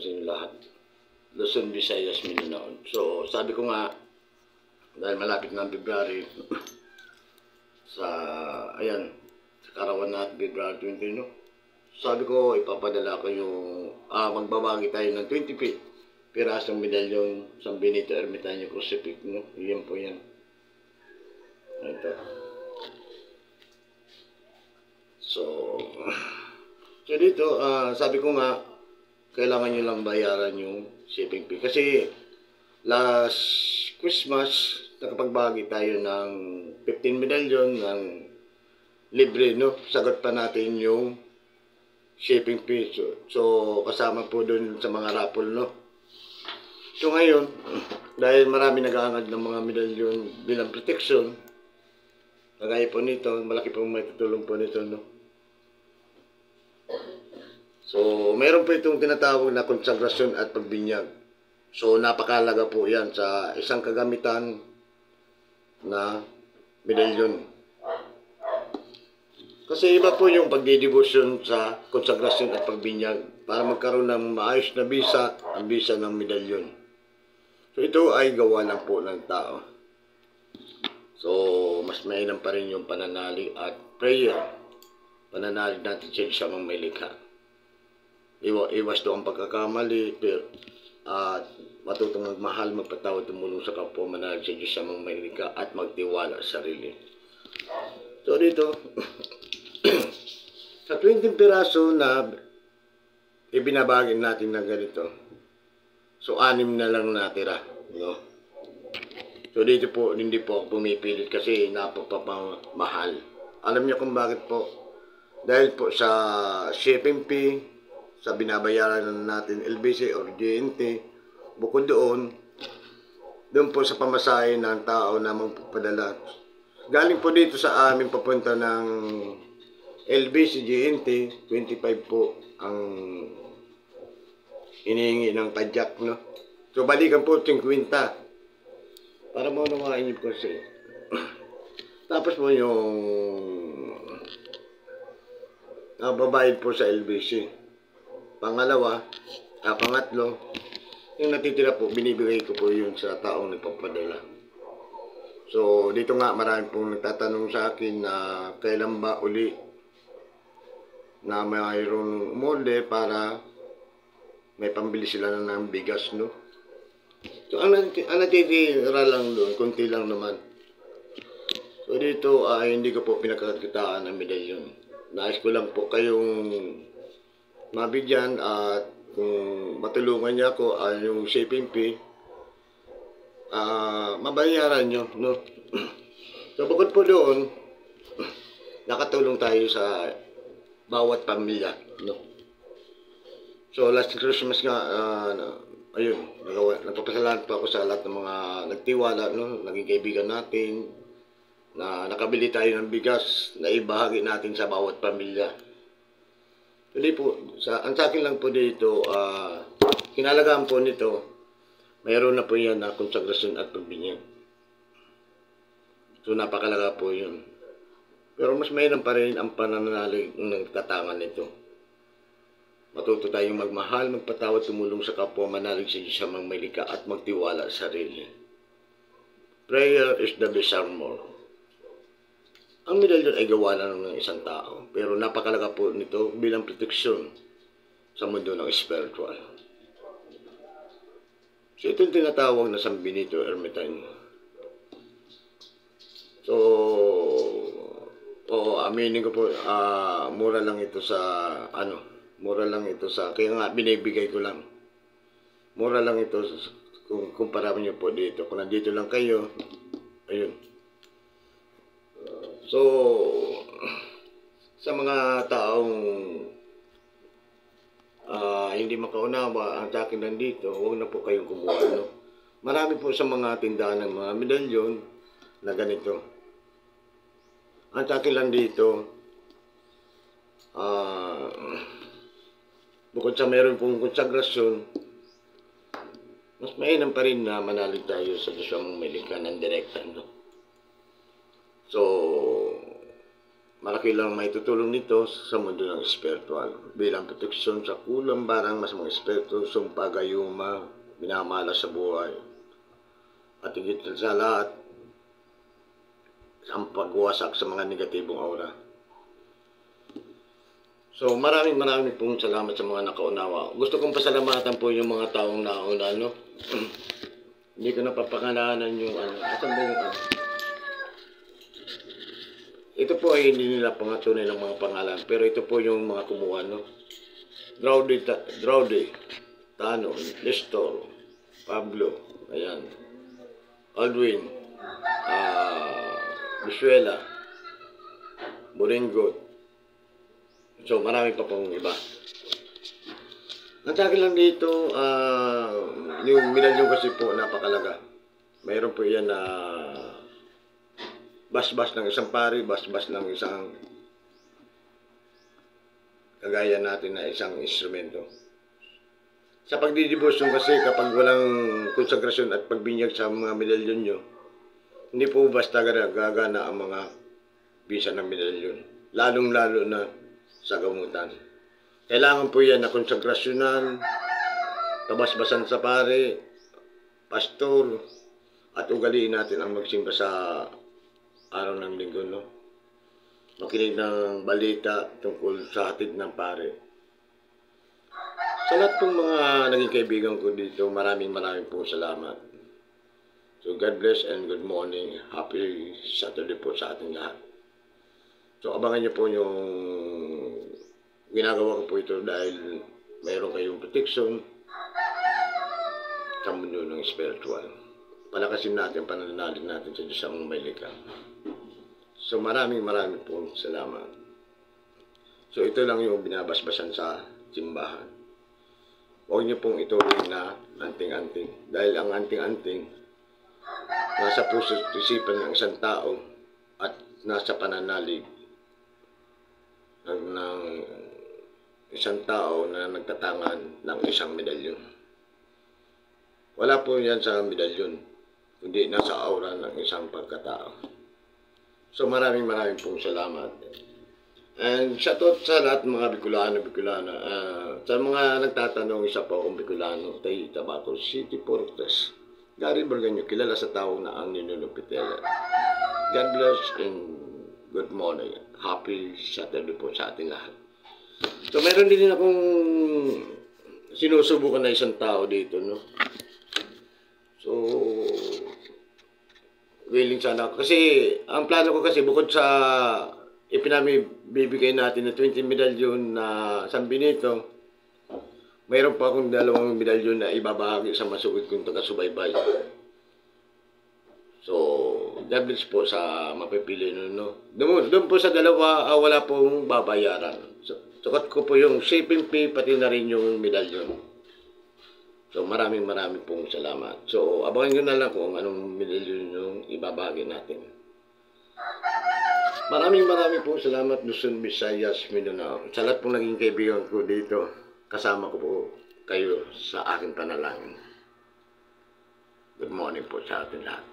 sa inyo lahat. Luzon, Visayas, Mindanao. So, sabi ko nga, dahil malapit na ang February, ayan, sa karawan natin, February 20, no? Sabi ko, ipapadala ko yung, magbabagi tayo ng 20 feet. Pirasong medalyon, San Benito Ermitaño Crucifix, no? Yan po yan. Ito. So dito, sabi ko nga, kailangan nyo lang bayaran yung shipping fee. Kasi, last Christmas, nakapagbagi tayo ng 15 medalyon ng libre, no? Sagot pa natin yung shipping fee. So kasama po dun sa mga raffle, no? So ngayon, dahil marami nag-aangad ng mga medalyon bilang protection, kagaya po nito, malaki pong may tutulong po nito, no? So, meron po itong tinatawag na konsagrasyon at pagbinyag. So, napakalaga po yan sa isang kagamitan na medalyon. Kasi iba po yung pagdidibusyon sa konsagrasyon at pagbinyag para magkaroon ng maayos na bisa, ang bisa ng medalyon. So, ito ay gawa lang po ng tao. So, mas mainam pa rin yung pananalig at prayer. Pananalig natin siya mga may likha. Iwas to ang pagkakamali, at matutong magmahal, magpatawad, tumulong sa kapwa, manalig sa Diyos sa mga may likha at magtiwala sa sarili. So, dito, sa 20 piraso na ibinabagin natin na ganito, so 6 na lang natira, no? So dito po, hindi po ako pumipilit kasi napapamahal. Alam niyo kung bakit po? Dahil po sa shipping fee, sa binabayaran natin LBC or GNT, bukod doon po sa pamasahe ng tao na magpapadala. Galing po dito sa amin papunta ng LBC, GNT, 25 po ang inihingi ng padyak, no? So balikan po 50 para maunawain niyo po siya. Tapos po yung babayad po sa LBC. Pangatlo, yung natitira po, binibigay ko po yun sa taong nagpapadala. So, dito nga, marami pong nagtatanong sa akin na kailan ba uli na mayroong molde para may pambili sila ng bigas, no? So, ang natitira lang doon, kunti lang naman. So, dito, hindi ko po pinagkakitaan ng medalyon. Nais ko lang po kayong mabigyan at kung matulungan niya ako yung shipping fee, mabayaran nyo, no? So bukod po doon, nakatulong tayo sa bawat pamilya, no? So last Christmas nga, ayun, nagpapasalamat po ako sa lahat ng mga nagtiwala, no? Naging kaibigan natin, na nakabili tayo ng bigas na ibahagi natin sa bawat pamilya. Hindi po, ang sa akin lang po dito, kinalagaan po nito, mayroon na po yan na konsagrasyon at pagbinyag. So napakalaga po yun. Pero mas mainam pa rin ang pananalig ng nagtatangan nito. Matuto tayong magmahal, magpatawad, tumulong sa kapwa, manalig sa Diyos sa mga may likha at magtiwala sa sarili. Prayer is the best armor. Ang medalyon ay gawa lang ng isang tao, pero napakalaga po nito bilang proteksyon sa mundo ng spiritual. So ito yung tinatawag na San Benito Ermitaño. So, aminin ko po, mura lang ito sa, kaya nga binibigay ko lang. Mura lang ito kung kumpara niyo po dito. Kung nandito lang kayo, ayun. So, sa mga taong hindi makaunawa ang akin nandito, huwag na po kayong kumuha, no? Marami po sa mga tindahan ng mga medalyon na ganito. Ang akin lang dito, bukod sa meron pong konsagrasyon, mas mainam pa rin na manalig tayo sa Diyos ang may likha ng direkta, no? So, malaki lang may tutulong nito sa mundo ng espiritual bilang proteksyon sa kulang barang masamang espiritu, sumpa, gayuma, minamalas sa buhay. At higit sa lahat, ang pagwasak sa mga negatibong aura. So maraming pong salamat sa mga nakaunawa. Gusto kong pasalamatan po yung mga taong nauna, no? Hindi ko napapangalanan yung ano. Asan ba yung ano? Ito po ay hindi nila pangatunay ng mga pangalan, pero ito po yung mga kumuha, no? Draude, Tano, Nestor, Pablo, ayan, Aldwin, Bisuela, Boringot. So, marami pa pong iba. Ang akin lang dito, yung medalyon kasi po napakalaga. Mayroon po yan na bas-bas ng isang pari, bas-bas ng isang kagaya natin na isang instrumento. Sa pagdidibosyon kasi kapag walang konsagrasyon at pagbinyag sa mga medalyon nyo, hindi po basta gagana ang mga bisa ng medalyon. Lalong-lalo na sa gamutan. Kailangan po yan na konsagrasyonan, kabasbasan sa pare, pastor, at ugaliin natin ang magsimba sa araw ng linggo, no? Makinig ng balita tungkol sa hatid ng pare. Sa lahat pong mga naging kaibigan ko dito, maraming pong salamat. So God bless and good morning. Happy Saturday po sa ating lahat. So abangan niyo po yung ginagawa ko po ito dahil mayroon kayong protection sa mundo ng spiritual. Palakasin natin, pananalin natin sa Diyos ang may likha. So maraming pong salamat. So ito lang yung binabasbasan sa simbahan. Huwag niyo pong ituloy na anting-anting. Dahil ang anting-anting nasa puso at isipan ng isang tao at nasa pananalig ng isang tao na nagtatangan ng isang medalyon. Wala po yan sa medalyon, kundi nasa aura ng isang pagkatao. So maraming pong salamat. And shoutout sa lahat mga Bicolana. Sa mga nagtatanong, isa po akong Bicolano, Tabaco City, Portes. Gary Borganyo, kilala sa tao na ang Ninulupitela. God bless and good morning. Happy Saturday po sa ating lahat. So meron din akong sinusubukan na isang tao dito, no? So willing sana ako. Kasi ang plano ko kasi bukod sa ipinamibibigay natin na 20 medalyon na San Benito, mayroon pa akong 2 medalyon na ibabahagi sa masugid kong taga-subaybay. So, God bless po sa mapipili nun, no? Doon po sa dalawa, wala pong babayaran. So, sukat ko po yung shipping fee, pati na rin yung medalyon. So, maraming pong salamat. So, abangan nyo na lang kung anong medalyon yung ibabahagi natin. Maraming pong salamat, Luzon, Visayas, Mindanao. Sa lahat pong naging kaibigan ko dito, kasama ko po kayo sa aking panalangin. Good morning po sa ating lahat.